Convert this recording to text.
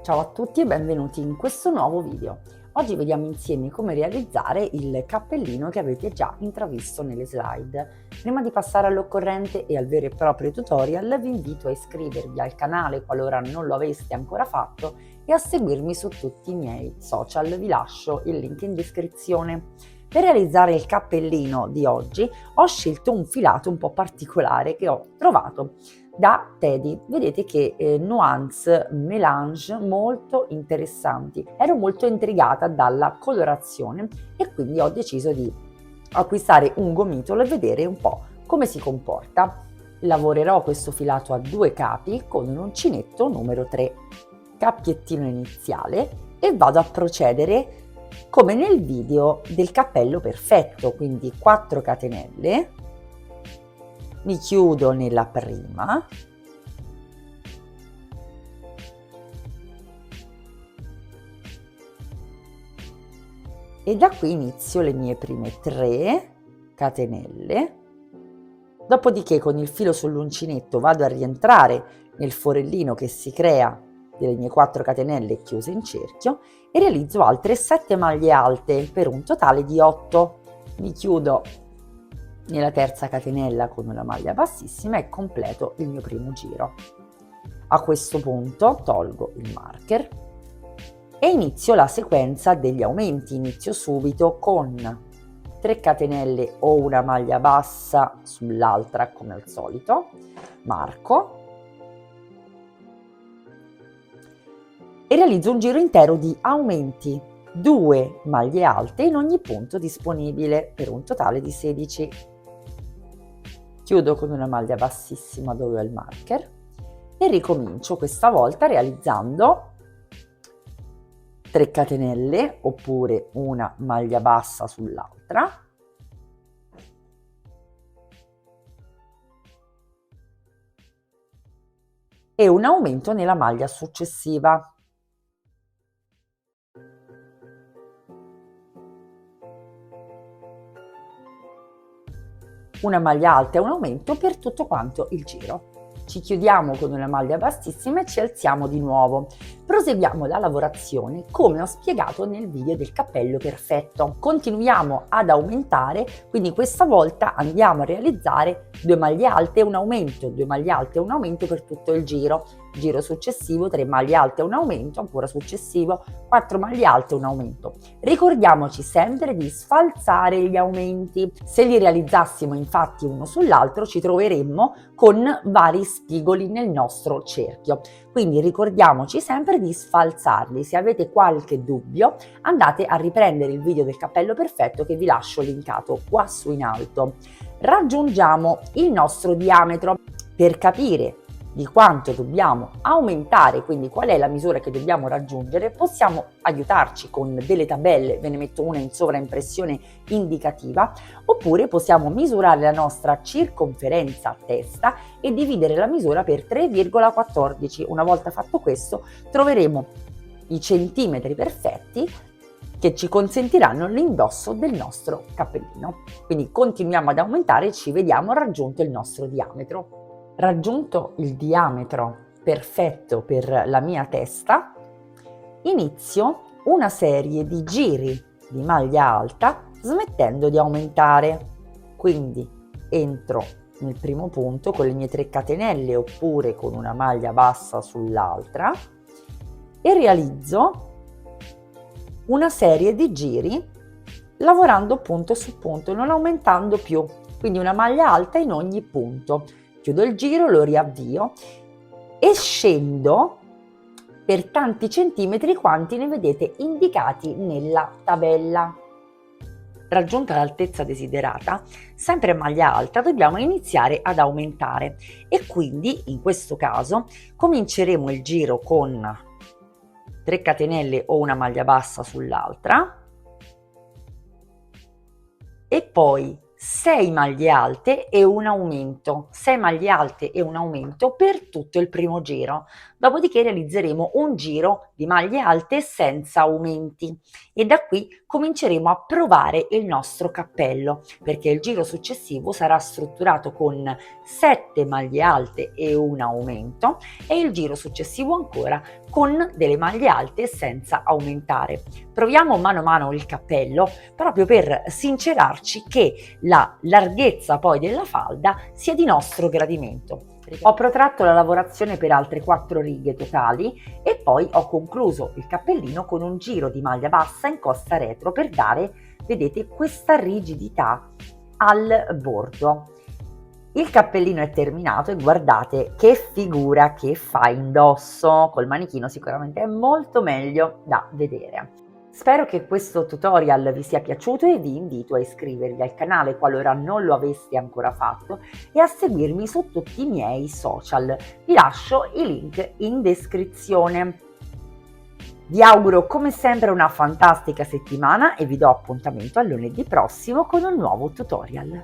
Ciao a tutti e benvenuti in questo nuovo video. Oggi vediamo insieme come realizzare il cappellino che avete già intravisto nelle slide. Prima di passare all'occorrente e al vero e proprio tutorial vi invito a iscrivervi al canale qualora non lo aveste ancora fatto e a seguirmi su tutti i miei social, vi lascio il link in descrizione. Per realizzare il cappellino di oggi ho scelto un filato un po' particolare che ho trovato da Teddy. Vedete che nuance, mélange molto interessanti. Ero molto intrigata dalla colorazione e quindi ho deciso di acquistare un gomitolo e vedere un po' come si comporta. Lavorerò questo filato a 2 capi con un uncinetto numero 3, cappiettino iniziale, e vado a procedere come nel video del cappello perfetto, quindi 4 catenelle, mi chiudo nella prima, e da qui inizio le mie prime 3 catenelle, dopodiché con il filo sull'uncinetto vado a rientrare nel forellino che si crea delle mie 4 catenelle chiuse in cerchio e realizzo altre 7 maglie alte per un totale di 8. Mi chiudo nella terza catenella con una maglia bassissima e completo il mio primo giro. A questo punto tolgo il marker e inizio la sequenza degli aumenti. Inizio subito con 3 catenelle o una maglia bassa sull'altra come al solito, marco e realizzo un giro intero di aumenti, 2 maglie alte in ogni punto disponibile per un totale di 16. Chiudo con una maglia bassissima dove ho il marker e ricomincio questa volta realizzando 3 catenelle oppure una maglia bassa sull'altra e un aumento nella maglia successiva. Una maglia alta e un aumento per tutto quanto il giro. Ci chiudiamo con una maglia bassissima e ci alziamo di nuovo. Proseguiamo la lavorazione come ho spiegato nel video del cappello perfetto. Continuiamo ad aumentare, quindi questa volta andiamo a realizzare 2 maglie alte e un aumento, 2 maglie alte e un aumento per tutto il giro. Giro successivo 3 maglie alte e un aumento, ancora successivo 4 maglie alte e un aumento. Ricordiamoci sempre di sfalzare gli aumenti. Se li realizzassimo infatti uno sull'altro ci troveremmo con vari spigoli nel nostro cerchio. Quindi ricordiamoci sempre di sfalzarli. Se avete qualche dubbio andate a riprendere il video del cappello perfetto che vi lascio linkato qua su in alto. Raggiungiamo il nostro diametro. Per capire di quanto dobbiamo aumentare, quindi qual è la misura che dobbiamo raggiungere, possiamo aiutarci con delle tabelle, ve ne metto una in sovraimpressione indicativa, oppure possiamo misurare la nostra circonferenza a testa e dividere la misura per 3,14. Una volta fatto questo troveremo i centimetri perfetti che ci consentiranno l'indosso del nostro cappellino. Quindi continuiamo ad aumentare e ci vediamo raggiunto il nostro diametro. Raggiunto il diametro perfetto per la mia testa, inizio una serie di giri di maglia alta smettendo di aumentare. Quindi entro nel primo punto con le mie 3 catenelle oppure con una maglia bassa sull'altra e realizzo una serie di giri lavorando punto su punto, non aumentando più, quindi una maglia alta in ogni punto. Chiudo il giro, lo riavvio e scendo per tanti centimetri quanti ne vedete indicati nella tabella. Raggiunta l'altezza desiderata, sempre a maglia alta dobbiamo iniziare ad aumentare e quindi in questo caso cominceremo il giro con 3 catenelle o una maglia bassa sull'altra e poi 6 maglie alte e un aumento, 6 maglie alte e un aumento per tutto il primo giro. Dopodiché realizzeremo un giro di maglie alte senza aumenti e da qui cominceremo a provare il nostro cappello, perché il giro successivo sarà strutturato con 7 maglie alte e un aumento e il giro successivo ancora con delle maglie alte senza aumentare. Proviamo mano a mano il cappello proprio per sincerarci che la larghezza poi della falda sia di nostro gradimento. Ho protratto la lavorazione per altre 4 righe totali e poi ho concluso il cappellino con un giro di maglia bassa in costa retro per dare, vedete, questa rigidità al bordo. Il cappellino è terminato e guardate che figura che fa indosso, col manichino sicuramente è molto meglio da vedere. Spero che questo tutorial vi sia piaciuto e vi invito a iscrivervi al canale qualora non lo aveste ancora fatto e a seguirmi su tutti i miei social. Vi lascio i link in descrizione. Vi auguro come sempre una fantastica settimana e vi do appuntamento a lunedì prossimo con un nuovo tutorial.